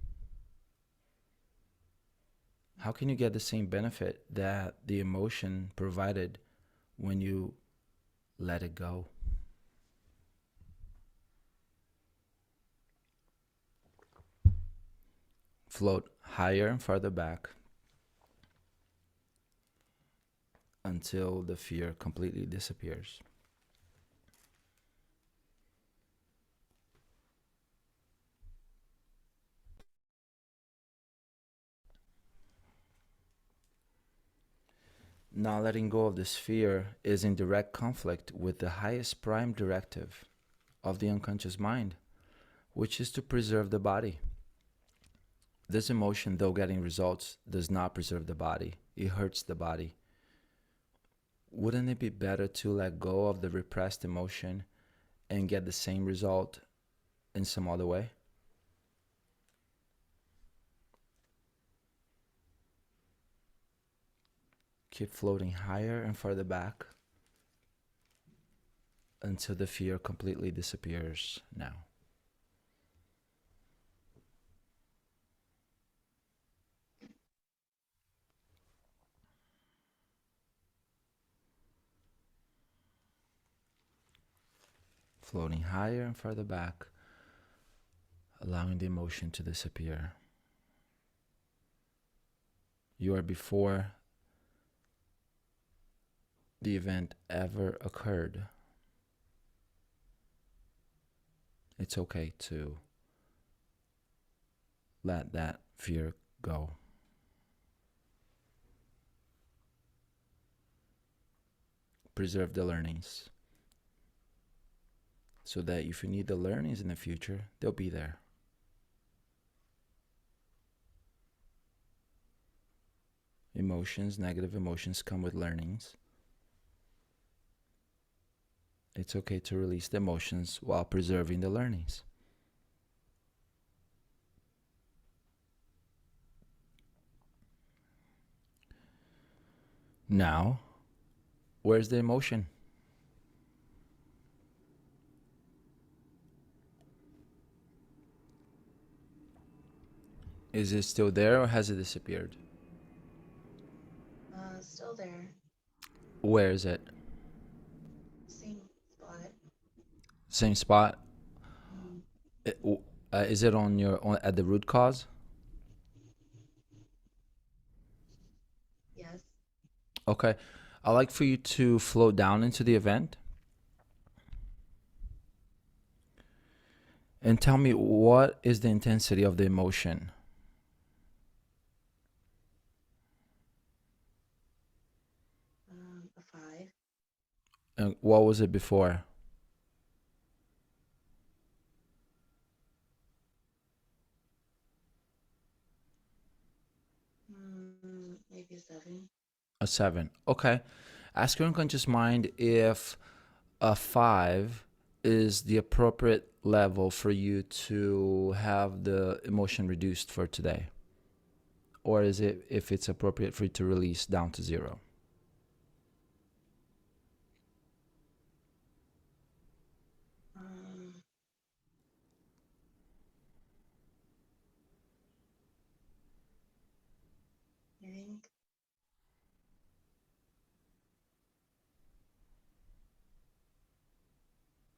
How can you get the same benefit that the emotion provided when you let it go? Float higher and farther back until the fear completely disappears. Now letting go of this fear is in direct conflict with the highest prime directive of the unconscious mind, which is to preserve the body. This emotion, though getting results, does not preserve the body. It hurts the body. Wouldn't it be better to let go of the repressed emotion and get the same result in some other way? Keep floating higher and farther back until the fear completely disappears now. Floating higher and farther back, allowing the emotion to disappear. You are before the event ever occurred. It's okay to let that fear go. Preserve the learnings so that if you need the learnings in the future, they'll be there. Emotions, negative emotions come with learnings. It's okay to release the emotions while preserving the learnings. Now, where's the emotion? Is it still there or has it disappeared? Still there. Where is it? Same spot. Same spot? Mm, Is it at the root cause? yes. Okay. I'd like for you to float down into the event and tell me, what is the intensity of the emotion? A 5. And what was it before? Mm, Maybe 7. A 7. Okay. Ask your unconscious mind if a 5 is the appropriate level for you to have the emotion reduced for today, or is it if it's appropriate for you to release down to 0. Um, I think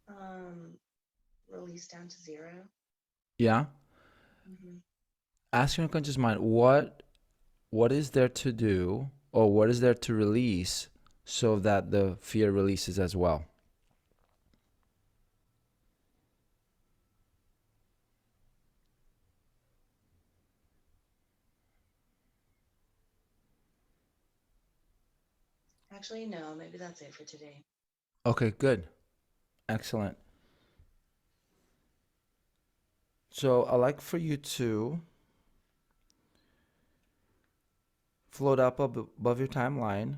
um, release down to 0. Yeah. Hmm. Ask your unconscious mind what is there to do, or what is there to release, so that the fear releases as well. Actually, no, maybe that's it for today. Okay, good. Excellent. So I like for you to float up above your timeline,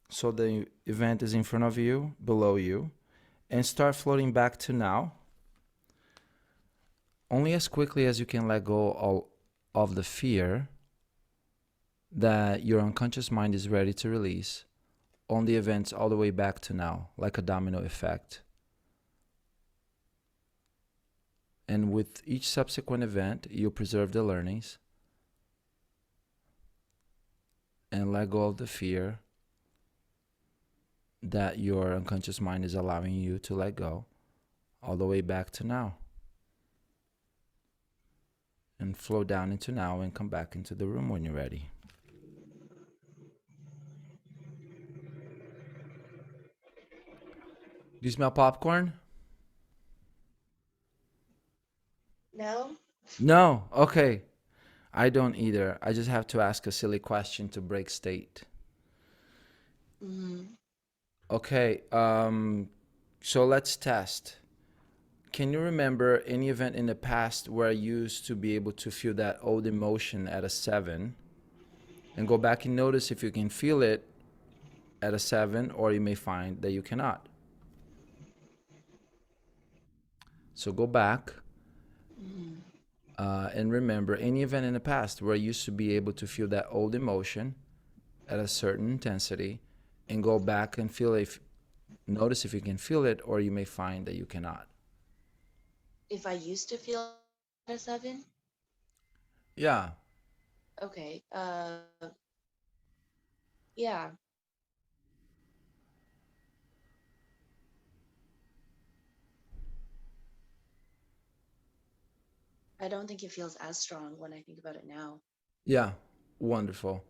so the event is in front of you, below you, and start floating back to now. Only as quickly as you can let go of the fear that your unconscious mind is ready to release on the events all the way back to now, like a domino effect. And with each subsequent event, you preserve the learnings and let go of the fear that your unconscious mind is allowing you to let go all the way back to now. And flow down into now and come back into the room when you're ready. Do you smell popcorn? No? No. Okay. I don't either. I just have to ask a silly question to break state. Hmm. Okay. So let's test. Can you remember any event in the past where you used to be able to feel that old emotion at a 7, and go back and notice if you can feel it at a 7, or you may find that you cannot. So go back Hmm. and remember any event in the past where you used to be able to feel that old emotion at a certain intensity, and go back and feel if notice if you can feel it, or you may find that you cannot. If I used to feel a 7, Yeah. okay. Yeah, I don't think it feels as strong when I think about it now. Yeah. Wonderful.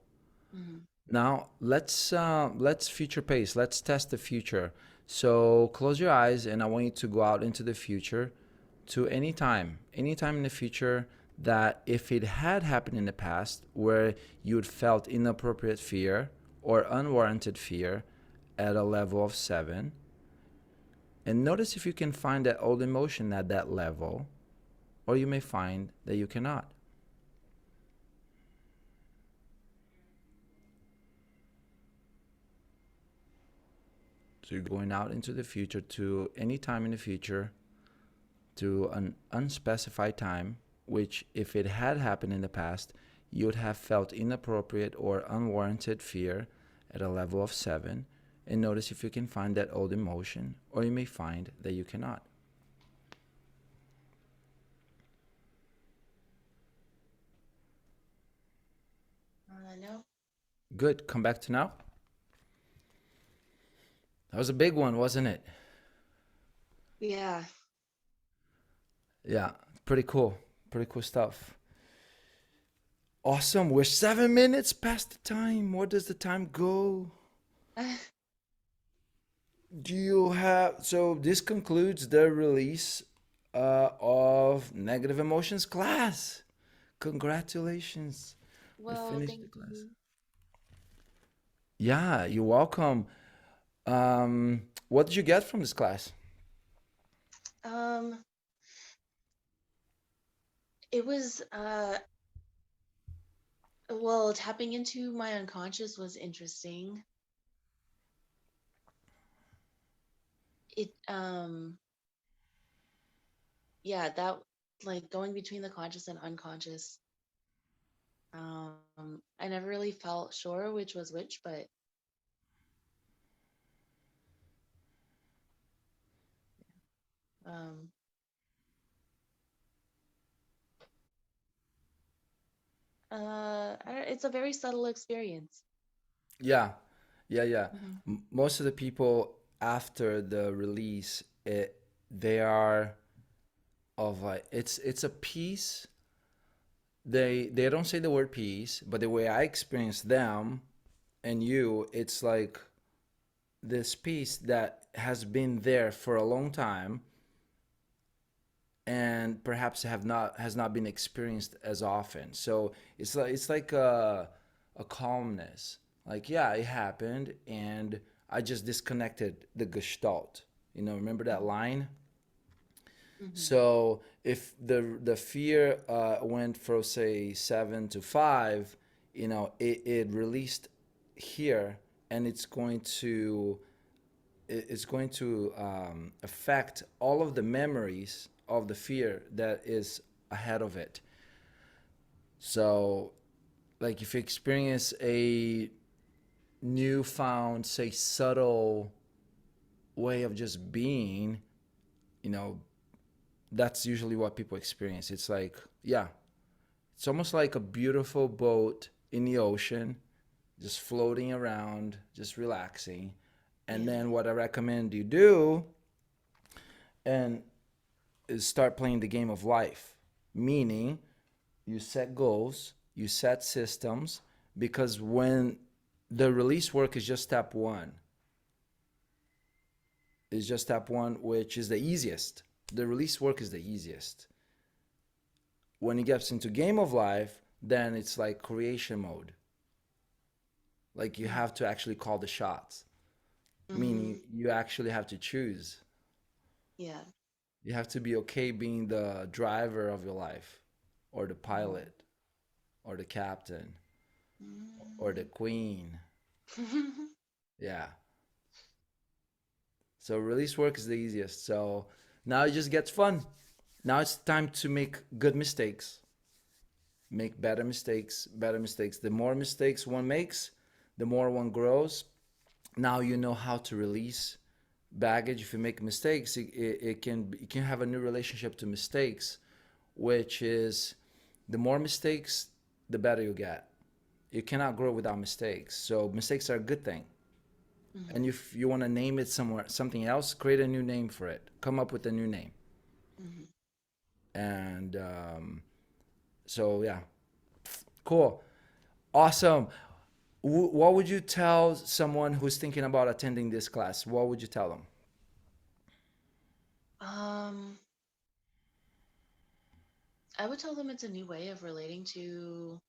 Hmm. Now let's future pace. Let's test the future. So close your eyes, and I want you to go out into the future to any time in the future that if it had happened in the past where you'd felt inappropriate fear or unwarranted fear at a level of 7, and notice if you can find that old emotion at that level, or you may find that you cannot. So you're going out into the future to any time in the future to an unspecified time, which, if it had happened in the past, you would have felt inappropriate or unwarranted fear at a level of 7. And notice if you can find that old emotion, or you may find that you cannot. No? Good. Come back to now. That was a big one, wasn't it? Yeah. Yeah. Pretty cool. Pretty cool stuff. Awesome. We're 7 minutes past the time. Where does the time go? Do you have so this concludes the release of negative emotions class. Congratulations. We Well, finished the thank class. you. Yeah, you're welcome. What did you get from this class? Um, it was Well, tapping into my unconscious was interesting. It yeah, that like going between the conscious and unconscious. I never really felt sure which was which, but um it's a very subtle experience. Yeah, yeah, yeah. Hmm. Most of the people after the release, they are of like it's a piece. They don't say the word peace, but the way I experience them and you, it's like this piece that has been there for a long time and perhaps have not has not been experienced as often. So it's like a calmness. Like yeah, it happened, and I just disconnected the gestalt. Remember that line? Hmm. So if the fear went from say 7 to 5, it released here, and it's going to affect all of the memories of the fear that is ahead of it. So, like if you experience a newfound, say, subtle way of just being, you know, that's usually what people experience. It's like, yeah, it's almost like a beautiful boat in the ocean, just floating around, just relaxing. And Yeah. then what I recommend you do and is start playing the game of life, meaning you set goals, you set systems, because when the release work is just step one, which is the easiest. The release work is the easiest. When it gets into game of life, then it's like creation mode. Like you have to actually call the shots, Mm-hmm. meaning you actually have to choose. Yeah. You have to be okay being the driver of your life, or the Mm-hmm. pilot, or the captain, or the Mm. queen. Yeah. So release work is the easiest. So now it just gets fun. Now it's time to make good mistakes. Make better mistakes, better mistakes. The more mistakes one makes, the more one grows. Now you know how to release baggage. If you make mistakes, it can have a new relationship to mistakes, which is the more mistakes, the better you get. You cannot grow without mistakes. So mistakes are a good thing. And Mm-hmm. if you want to name it somewhere something else, create a new name for it. Come up with a new name. Mm-hmm. And so yeah, cool, awesome. What would you tell someone who's thinking about attending this class? What would you tell them? Um, I would tell them it's a new way of relating to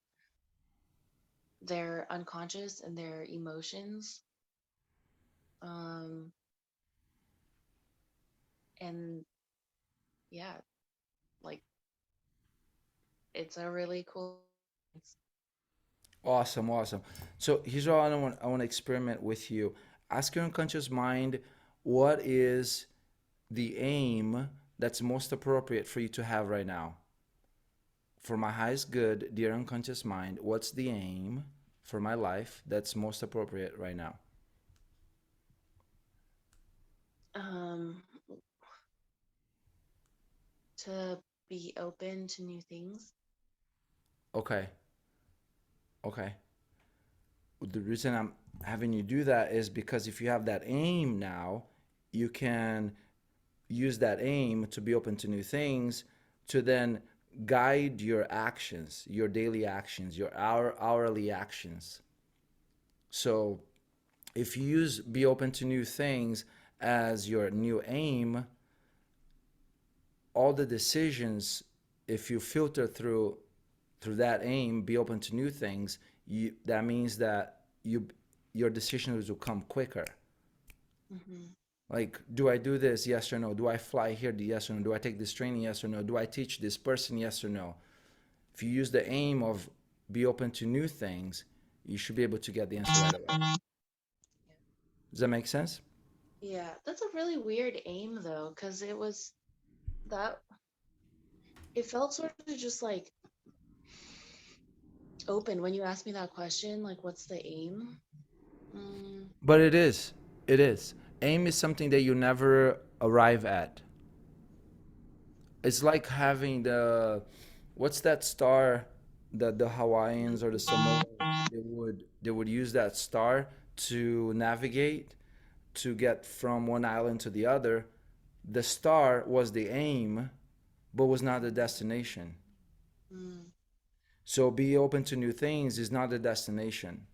their unconscious and their emotions. Um, and yeah, like it's a really cool experience. Awesome, awesome. So here's what I want to experiment with you. Ask your unconscious mind, what is the aim that's most appropriate for you to have right now? For my highest good, dear unconscious mind, what's the aim for my life that's most appropriate right now? Um, to be open to new things. Okay, okay. The reason I'm having you do that is because if you have that aim now, you can use that aim to be open to new things, to then guide your actions, your daily actions, your hourly actions. So if you use be open to new things as your new aim, all the decisions, if you filter through that aim, be open to new things, that means that your decisions will come quicker. Mm-hmm. Like, do I do this? Yes or no? Do I fly here? Yes or no? Do I take this training? Yes or no? Do I teach this person? Yes or no? If you use the aim of be open to new things, you should be able to get the answer right away. Does that make sense? Yeah, that's a really weird aim though, because it was that it felt sort of just like open when you asked me that question, like what's the aim? Mm, But it is. It is. Aim is something that you never arrive at. It's like having the what's that star that the Hawaiians or the Samoans they would use that star to navigate to get from one island to the other. The star was the aim, but was not the destination. mm, So be open to new things is not the destination,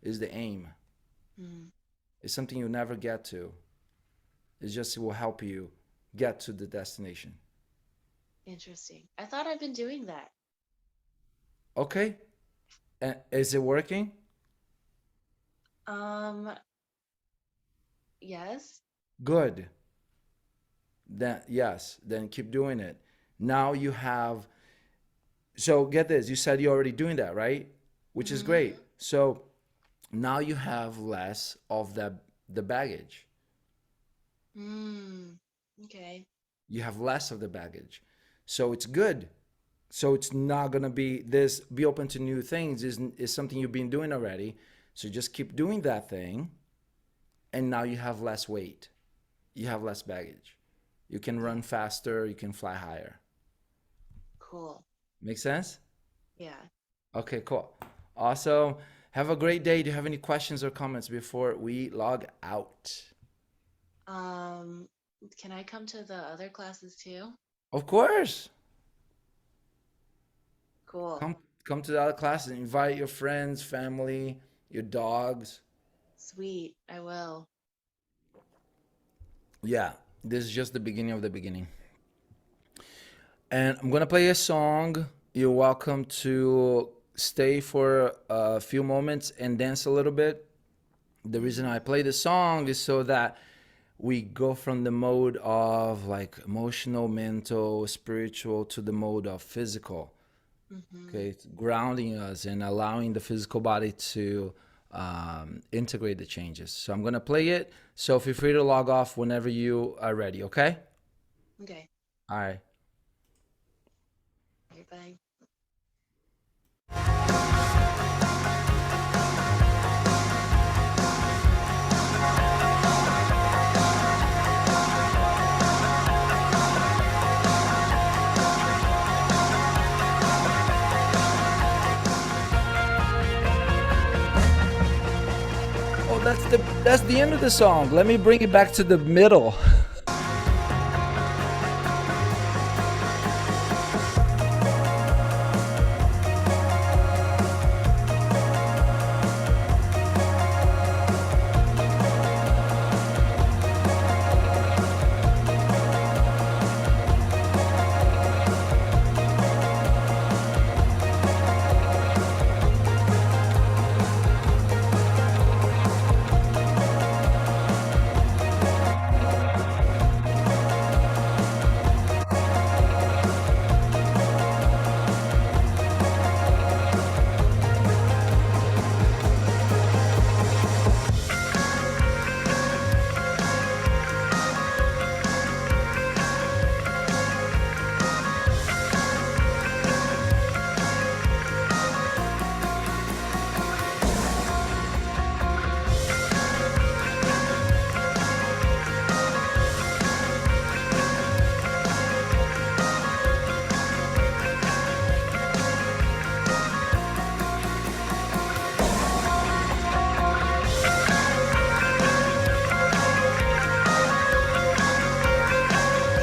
is the aim. mm, It's something you never get to. It's just it will help you get to the destination. interesting. I thought I've been doing that. Okay. And is it working? Um, yes. Good. Then yes, then keep doing it. Now you have so get this, you said you're already doing that, right? Which is Mm-hmm. great. So now you have less of the baggage. Mm, okay. You have less of the baggage. So it's good. So it's not gonna be this be open to new things is something you've been doing already. So just keep doing that thing and now you have less weight. You have less baggage. You can Okay. run faster, you can fly higher. Cool. Make sense? Yeah. Okay, cool. Awesome. Have a great day. Do you have any questions or comments before we log out? Um, can I come to the other classes too? Of course. Cool. Come to the other classes. Invite your friends, family, your dogs. Sweet. I will. Yeah, this is just the beginning of the beginning. And I'm gonna play a song. You're welcome to stay for a few moments and dance a little bit. The reason Mm-hmm. I play the song is so that we go from the mode of like emotional, mental, spiritual to the mode of physical. Mm-hmm. Okay, it's grounding us and allowing the physical body to integrate the changes. So I'm gonna play it. So feel free to log off whenever you are ready. Okay. Okay. All right. Okay, bye. Oh, that's the end of the song. Let me bring it back to the middle.